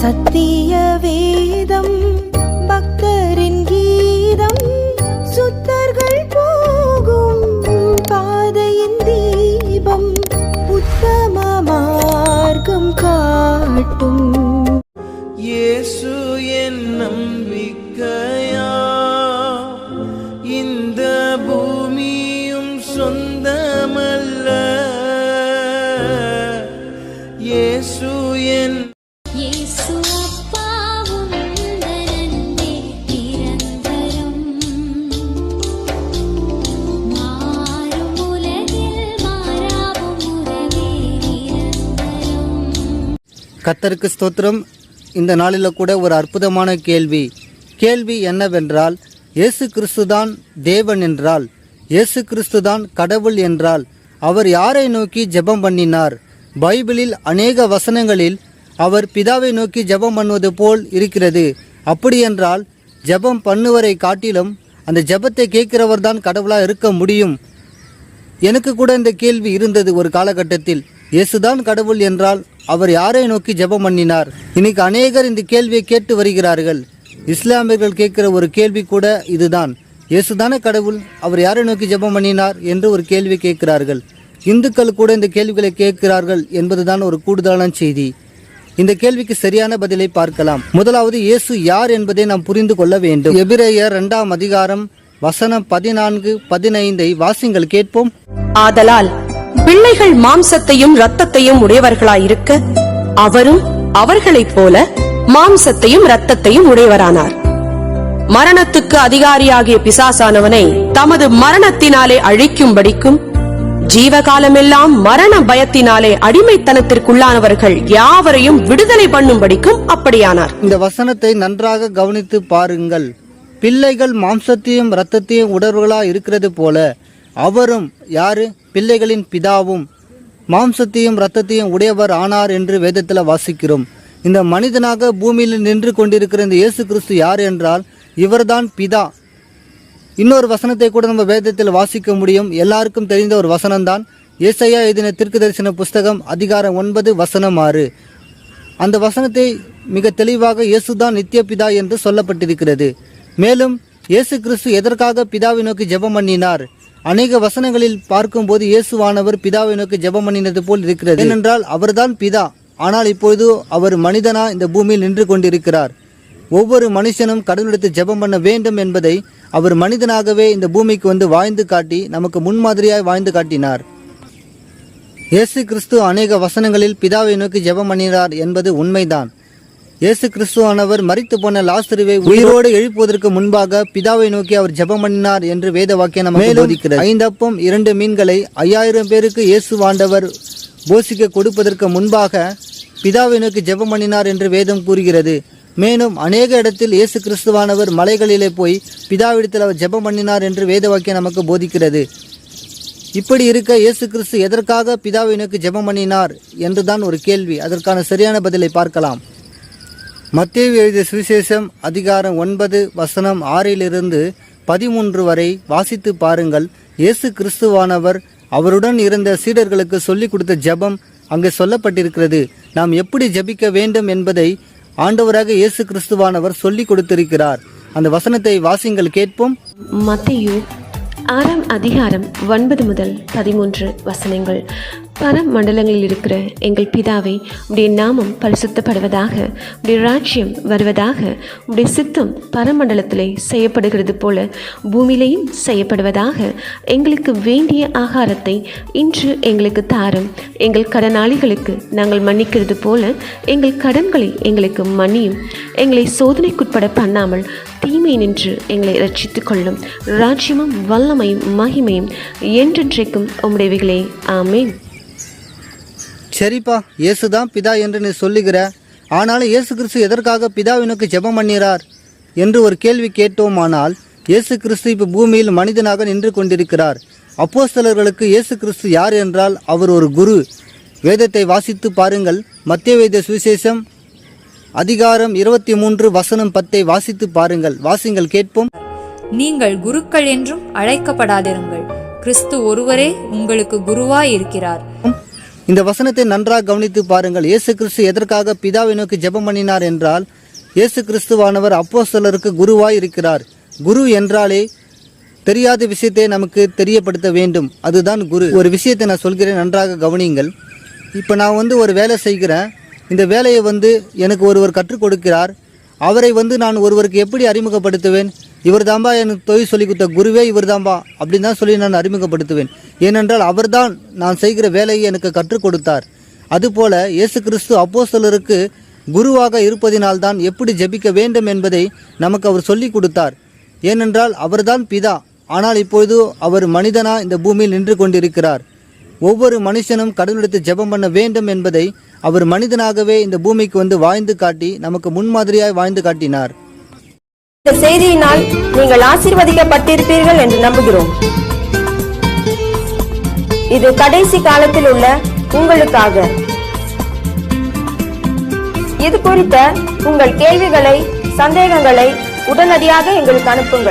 சத்திய வேதம் பக்தரின் கீதம், சுத்தர்கள் போகும் பாதையின் தீபம், உத்தம மார்க்கம் காட்டும். இயேசு என் நம்பிக்கையா, இந்த பூமியும் சொந்தமல்ல. இயேசு என் கர்த்தருக்கு ஸ்தோத்திரம். இந்த நாளில் கூட ஒரு அற்புதமான கேள்வி என்னவென்றால், இயேசு கிறிஸ்துதான் தேவன் என்றால், இயேசு கிறிஸ்துதான் கடவுள் என்றால், அவர் யாரை நோக்கி ஜெபம் பண்ணினார்? பைபிளில் அநேக வசனங்களில் அவர் பிதாவை நோக்கி ஜெபம் பண்ணுவது போல் இருக்கிறது. அப்படியென்றால் ஜெபம் பண்ணுவரை காட்டிலும் அந்த ஜெபத்தை கேட்கிறவர் தான் கடவுளாக இருக்க முடியும். எனக்கு கூட இந்த கேள்வி இருந்தது ஒரு காலகட்டத்தில். இயேசுதான் கடவுள் என்றால் அவர் யாரை நோக்கி ஜெபம் பண்ணினார்? இன்னைக்கு அநேகர் இந்த கேள்வியை கேட்டு வருகிறார்கள். இஸ்லாமியர்கள் கேட்கிற ஒரு கேள்வி கூட இதுதான், இயேசுதானே கடவுள், அவர் யாரை நோக்கி ஜெபம் பண்ணினார் என்று ஒரு கேள்வி கேட்கிறார்கள். இந்துக்கள் கூட இந்த கேள்விகளை கேட்கிறார்கள் என்பதுதான் ஒரு கூடுதலான செய்தி. இந்த கேள்விக்கு சரியான பதிலை பார்க்கலாம். முதலாவது, இயேசு யார் என்பதை நாம் புரிந்து கொள்ள வேண்டும். எபிரேயர் 2ஆம் அதிகாரம் வசனம் 14-15 வாசிங்கள் கேட்போம். ஆதலால் பிள்ளைகள் மாம்சத்தையும் இரத்தத்தையும் உடையவர்களாயிருக்க அவரும் அவர்களைப் போல மாம்சத்தையும் இரத்தத்தையும் உடையவரானார். மரணத்துக்கு அதிகாரியாகிய பிசாசானவனை தமது மரணத்தினாலே அழிக்கும்படிக்கும் ஜீவகாலமெல்லாம் மரண பயத்தினாலே அடிமைத்தனத்திற்குள்ளானவர்கள் யாவரையும் விடுதலை பண்ணும்படிக்கும் அப்படியானார். இந்த வசனத்தை நன்றாக கவனித்து பாருங்கள். பிள்ளைகள் மாம்சத்தையும் இரத்தத்தையும் உடையவர்களாய் இருக்கிறது போல அவரும், யாரு? பிள்ளைகளின் பிதாவும் மாம்சத்தையும் இரத்தத்தையும் உடையவர் ஆனார் என்று வேதத்தில் வாசிக்கிறோம். இந்த மனிதனாக பூமியில் நின்று கொண்டிருக்கிற இந்த இயேசு கிறிஸ்து யார் என்றால் இவர்தான் பிதா. இன்னொரு வசனத்தை கூட நம்ம வேதத்தில் வாசிக்க முடியும். எல்லாருக்கும் தெரிந்த ஒரு வசனம்தான் ஏசாயா எழுதின தீர்க்கதரிசன புஸ்தகம் அதிகாரம் 9 வசனம் 6. அந்த வசனத்தை மிக தெளிவாக இயேசுதான் நித்திய பிதா என்று சொல்லப்பட்டிருக்கிறது. மேலும் இயேசு கிறிஸ்து எதற்காக பிதாவை நோக்கி ஜெபம் பண்ணினார்? அநேக வசனங்களில் பார்க்கும்போது இயேசுவானவர் பிதாவை நோக்கி ஜெபம் பண்ணினது போல் இருக்கிறது. ஏனென்றால் அவர்தான் பிதா. ஆனால் இப்பொழுது அவர் மனிதனா இந்த பூமியில் நின்று கொண்டிருக்கிறார். ஒவ்வொரு மனுஷனும் கடவுளிடத்தில் ஜெபம் பண்ண வேண்டும் என்பதை அவர் மனிதனாகவே இந்த பூமிக்கு வந்து வாழ்ந்து காட்டி நமக்கு முன்மாதிரியாய் வாழ்ந்து காட்டினார். இயேசு கிறிஸ்து அநேக வசனங்களில் பிதாவை நோக்கி ஜெபம் பண்ணினார் என்பது உண்மைதான். இயேசு கிறிஸ்துவானவர் மரித்து போன லாசருவை உயிரோடு எழுப்புவதற்கு முன்பாக பிதாவை நோக்கி அவர் ஜெபம் பண்ணினார் என்று வேத வாக்கியம் நமக்கு போதிக்கிறது. 5 அப்பம் 2 மீன்களை 5000 பேருக்கு இயேசுவாண்டவர் போஷிக்க கொடுப்பதற்கு முன்பாக பிதாவை நோக்கி ஜெபம் பண்ணினார் என்று வேதம் கூறுகிறது. மேலும் அநேக இடத்தில் இயேசு கிறிஸ்துவானவர் மலைகளிலே போய் பிதாவிடத்தில் அவர் ஜெபம் பண்ணினார் என்று வேத வாக்கியம் நமக்கு போதிக்கிறது. இப்படி இருக்க இயேசு கிறிஸ்து எதற்காக பிதாவை நோக்கி ஜெபம் பண்ணினார் என்றுதான் ஒரு கேள்வி. அதற்கான சரியான பதிலை பார்க்கலாம். மத்தேயு எழுதிய சுவிசேஷம் அதிகாரம் 9 வசனம் 6-13 வரை வாசித்து பாருங்கள். இயேசு கிறிஸ்துவானவர் அவருடன் இருந்த சீடர்களுக்கு சொல்லிக் கொடுத்த ஜெபம் அங்கு சொல்லப்பட்டிருக்கிறது. நாம் எப்படி ஜெபிக்க வேண்டும் என்பதை ஆண்டவராக இயேசு கிறிஸ்துவானவர் சொல்லிக் கொடுத்திருக்கிறார். அந்த வசனத்தை வாசிங்கள் கேட்போம். மத்தேயு 6ஆம் அதிகாரம் 9 முதல் 13 வசனங்கள். பரமண்டலங்களில் இருக்கிற எங்கள் பிதாவே, உடைய நாமம் பரிசுத்தப்படுவதாக, உடைய ராஜ்யம் வருவதாக, உடைய சித்தம் பரமண்டலத்திலே செய்யப்படுகிறது போல பூமியிலேயும் செய்யப்படுவதாக. எங்களுக்கு வேண்டிய ஆகாரத்தை இன்று எங்களுக்கு தாரும். எங்கள் கடனாளிகளுக்கு நாங்கள் மன்னிக்கிறது போல எங்கள் கடன்களை எங்களுக்கு மன்னியும். எங்களை சோதனைக்குட்பட பண்ணாமல் தீமை நின்று எங்களை ரட்சித்துக் கொள்ளும். ராஜ்யமும் வல்லமையும் மகிமையும் என்றென்றைக்கும் உம்முடையவைகளே. ஆமேன். சரிப்பா, இயேசுதான் பிதா என்று நீ சொல்லுகிற. ஆனாலும் இயேசு கிறிஸ்து எதற்காக பிதாவை நோக்கி ஜெபம் பண்ணினார் என்று ஒரு கேள்வி கேட்டோமானால், இயேசு கிறிஸ்து இப்போ பூமியில் மனிதனாக நின்று கொண்டிருக்கிறார். அப்போஸ்தலர்களுக்கு இயேசு கிறிஸ்து யார் என்றால் அவர் ஒரு குரு. வேதத்தை வாசித்து பாருங்கள். மத்தேயு எழுதிய சுவிசேஷம் அதிகாரம் 23 வசனம் 10 வாசித்து பாருங்கள். வாசிங்கள் கேட்போம். நீங்கள் குருக்கள் என்றும் அழைக்கப்படாதிருங்கள், கிறிஸ்து ஒருவரே உங்களுக்கு குருவாய் இருக்கிறார். இந்த வசனத்தை நன்றாக கவனித்து பாருங்கள். இயேசு கிறிஸ்து எதற்காக பிதாவை நோக்கி ஜெபம் பண்ணினார் என்றால், இயேசு கிறிஸ்துவானவர் அப்போஸ்தலருக்கு குருவாய் இருக்கிறார். குரு என்றாலே தெரியாத விஷயத்தை நமக்கு தெரியப்படுத்த வேண்டும், அதுதான் குரு. ஒரு விஷயத்தை நான் சொல்கிறேன், நன்றாக கவனியுங்கள். இப்போ நான் ஒரு வேலை செய்கிறேன். இந்த வேலையை எனக்கு ஒருவர் கற்றுக் கொடுக்கிறார். அவரை நான் ஒருவருக்கு எப்படி அறிமுகப்படுத்துவேன்? இவர் தாம்பா எனக்கு தொழில் சொல்லி கொடுத்த குருவே இவர் தாம்பா அப்படின்னு தான் சொல்லி நான் அறிமுகப்படுத்துவேன். ஏனென்றால் அவர்தான் நான் செய்கிற வேலையை எனக்கு கற்றுக் கொடுத்தார். அதுபோல இயேசு கிறிஸ்து அப்போஸ்தலருக்கு குருவாக இருப்பதினால்தான் எப்படி ஜெபிக்க வேண்டும் என்பதை நமக்கு அவர் சொல்லி கொடுத்தார். ஏனென்றால் அவர்தான் பிதா. ஆனால் இப்பொழுது அவர் மனிதனா இந்த பூமியில் நின்று கொண்டிருக்கிறார். ஒவ்வொரு மனுஷனும் கடவுளிடத்து ஜெபம் பண்ண வேண்டும் என்பதை அவர் மனிதனாகவே இந்த பூமிக்கு வாழ்ந்து காட்டி நமக்கு முன்மாதிரியாய் வாழ்ந்து காட்டினார். இந்த செய்தியினால் நீங்கள் ஆசீர்வதிக்கப்பட்டிருப்பீர்கள் என்று நம்புகிறோம். இது கடைசி காலத்தில் உள்ள உங்களுக்காக. இது குறித்த உங்கள் கேள்விகளை, சந்தேகங்களை உடனடியாக எங்களுக்கு அனுப்புங்கள்.